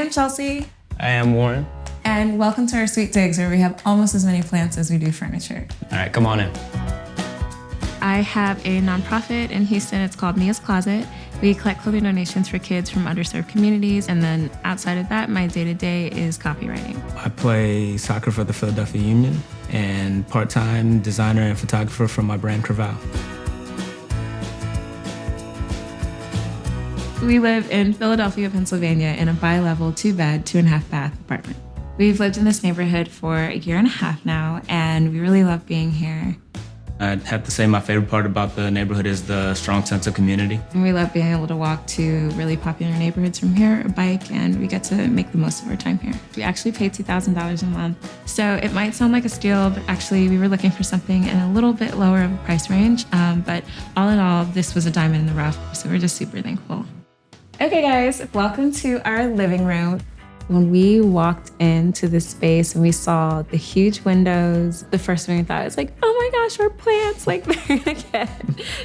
am Chelsea. I am Warren. And welcome to our sweet digs, where we have almost as many plants as we do furniture. All right, come on in. I have a nonprofit in Houston. It's called Mia's Closet. We collect clothing donations for kids from underserved communities. And then outside of that, my day-to-day is copywriting. I play soccer for the Philadelphia Union and part-time designer and photographer for my brand Creavalle. We live in Philadelphia, Pennsylvania in a bi-level 2-bed, 2.5-bath apartment. We've lived in this neighborhood for a year and a half now, and we really love being here. I'd have to say my favorite part about the neighborhood is the strong sense of community. And we love being able to walk to really popular neighborhoods from here, or bike, and we get to make the most of our time here. We actually pay $2,000 a month. So it might sound like a steal, but actually we were looking for something in a little bit lower of a price range. But all in all, this was a diamond in the rough, so we're just super thankful. Okay guys, welcome to our living room. When we walked into this space and we saw the huge windows, the first thing we thought was like, oh my gosh, our plants, like they're gonna get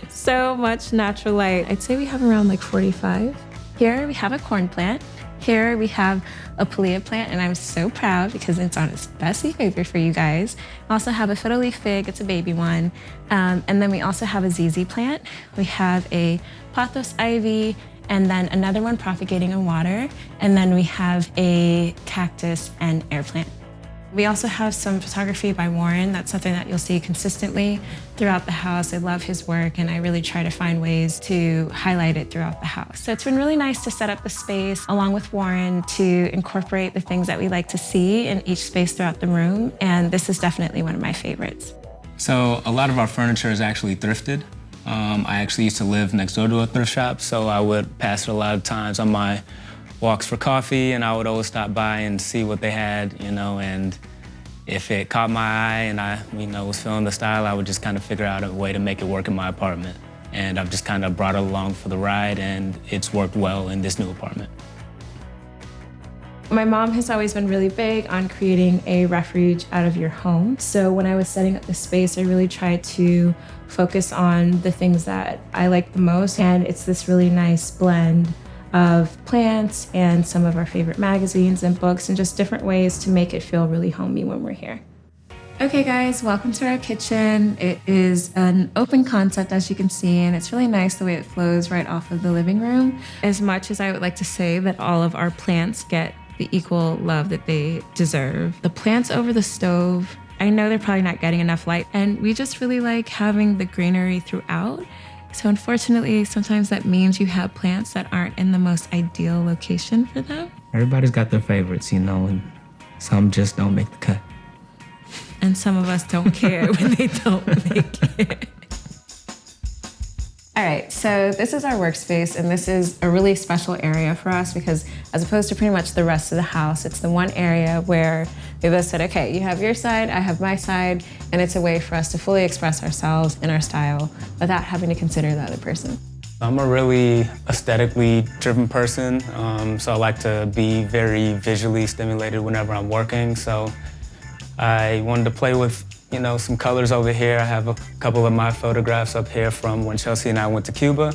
so much natural light. I'd say we have around like 45. Here we have a corn plant. Here we have a palea plant, and I'm so proud because it's on its best behavior for you guys. I also have a fiddle leaf fig, it's a baby one. And then we also have a ZZ plant. We have a pothos ivy, and then another one propagating in water. And then we have a cactus and air plant. We also have some photography by Warren. That's something that you'll see consistently throughout the house. I love his work, and I really try to find ways to highlight it throughout the house. So it's been really nice to set up the space along with Warren to incorporate the things that we like to see in each space throughout the room. And this is definitely one of my favorites. So a lot of our furniture is actually thrifted. I actually used to live next door to a thrift shop, so I would pass it a lot of times on my walks for coffee, and I would always stop by and see what they had, and if it caught my eye and I, was feeling the style, I would just kind of figure out a way to make it work in my apartment. And I've just kind of brought it along for the ride, and it's worked well in this new apartment. My mom has always been really big on creating a refuge out of your home. So when I was setting up the space, I really tried to focus on the things that I like the most. And it's this really nice blend of plants and some of our favorite magazines and books, and just different ways to make it feel really homey when we're here. Okay guys, welcome to our kitchen. It is an open concept, as you can see, and it's really nice the way it flows right off of the living room. As much as I would like to say that all of our plants get the equal love that they deserve, the plants over the stove, I know they're probably not getting enough light, and we just really like having the greenery throughout. So unfortunately, sometimes that means you have plants that aren't in the most ideal location for them. Everybody's got their favorites, and some just don't make the cut. And some of us don't care when they don't make it. All right, so this is our workspace, and this is a really special area for us because as opposed to pretty much the rest of the house, it's the one area where we both said, okay, you have your side, I have my side, and it's a way for us to fully express ourselves in our style without having to consider the other person. I'm a really aesthetically driven person, so I like to be very visually stimulated whenever I'm working. So I wanted to play with some colors over here. I have a couple of my photographs up here from when Chelsea and I went to Cuba.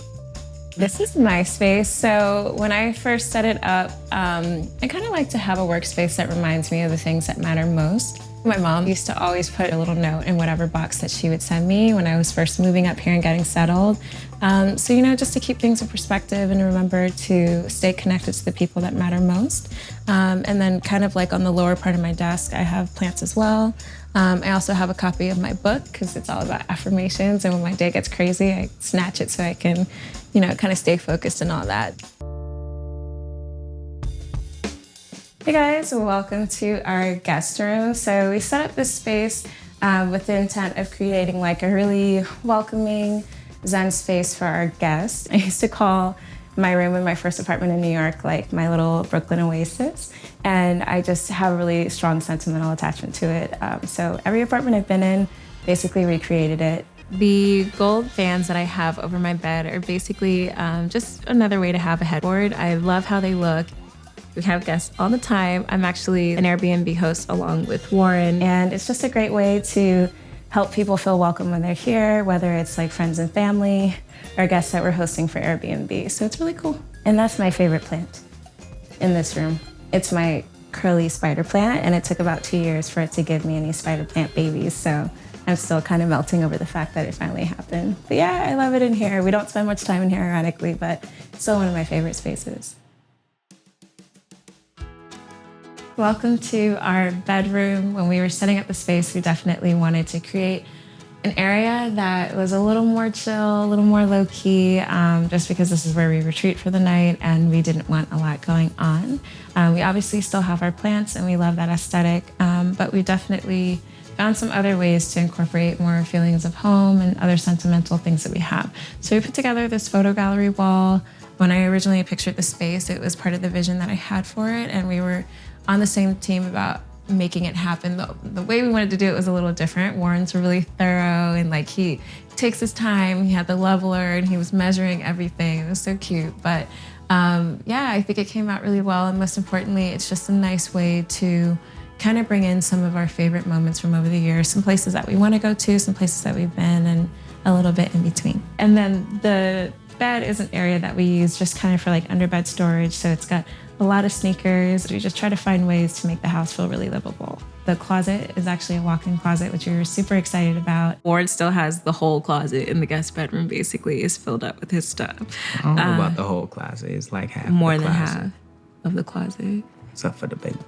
This is my space. So when I first set it up, I kind of like to have a workspace that reminds me of the things that matter most. My mom used to always put a little note in whatever box that she would send me when I was first moving up here and getting settled. So, just to keep things in perspective and remember to stay connected to the people that matter most. And then kind of like on the lower part of my desk, I have plants as well. I also have a copy of my book because it's all about affirmations, and when my day gets crazy, I snatch it so I can, kind of stay focused and all that. Hey guys, welcome to our guest room. So we set up this space with the intent of creating like a really welcoming Zen space for our guests. I used to call my room in my first apartment in New York like my little Brooklyn oasis, and I just have a really strong sentimental attachment to it. So every apartment I've been in, basically recreated it. The gold fans that I have over my bed are basically just another way to have a headboard. I love how they look. We have guests all the time. I'm actually an Airbnb host along with Warren, and it's just a great way to help people feel welcome when they're here, whether it's like friends and family or guests that we're hosting for Airbnb. So it's really cool. And that's my favorite plant in this room. It's my curly spider plant, and it took about 2 years for it to give me any spider plant babies. So I'm still kind of melting over the fact that it finally happened. But yeah, I love it in here. We don't spend much time in here, ironically, but it's still one of my favorite spaces. Welcome to our bedroom. When we were setting up the space, we definitely wanted to create an area that was a little more chill, a little more low-key, just because this is where we retreat for the night and we didn't want a lot going on. We obviously still have our plants and we love that aesthetic, but we definitely found some other ways to incorporate more feelings of home and other sentimental things that we have. So we put together this photo gallery wall. When I originally pictured the space, it was part of the vision that I had for it, and we were on the same team about making it happen. The way we wanted to do it was a little different. Warren's really thorough, and like he takes his time. He had the leveler and he was measuring everything. It was so cute. But yeah, I think it came out really well. And most importantly, it's just a nice way to kind of bring in some of our favorite moments from over the years, some places that we want to go to, some places that we've been, and a little bit in between. And then the bed is an area that we use just kind of for like underbed storage. So it's got a lot of sneakers. We just try to find ways to make the house feel really livable. The closet is actually a walk-in closet, which we were super excited about. Warren still has the whole closet in the guest bedroom, basically, is filled up with his stuff. I don't know about the whole closet. It's like half More the than closet. half of the closet. Except for the baby.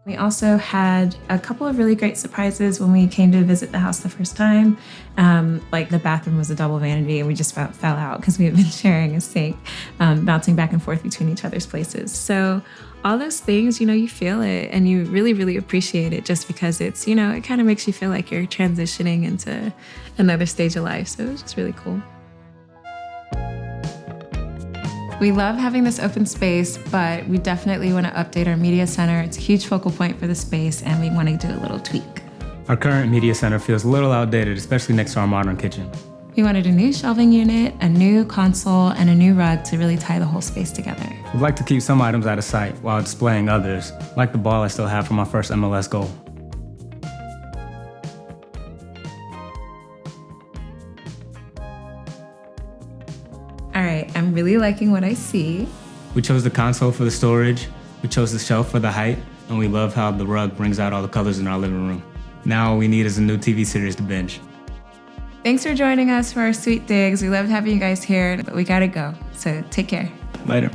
We also had a couple of really great surprises when we came to visit the house the first time. Like the bathroom was a double vanity and we just about fell out because we had been sharing a sink, bouncing back and forth between each other's places. So all those things, you feel it and you really, really appreciate it just because it's, it kind of makes you feel like you're transitioning into another stage of life. So it was just really cool. We love having this open space, but we definitely want to update our media center. It's a huge focal point for the space, and we want to do a little tweak. Our current media center feels a little outdated, especially next to our modern kitchen. We wanted a new shelving unit, a new console, and a new rug to really tie the whole space together. We'd like to keep some items out of sight while displaying others, like the ball I still have from my first MLS goal. All right, I'm really liking what I see. We chose the console for the storage, we chose the shelf for the height, and we love how the rug brings out all the colors in our living room. Now all we need is a new TV series to binge. Thanks for joining us for our sweet digs. We loved having you guys here, but we gotta go, so take care. Later.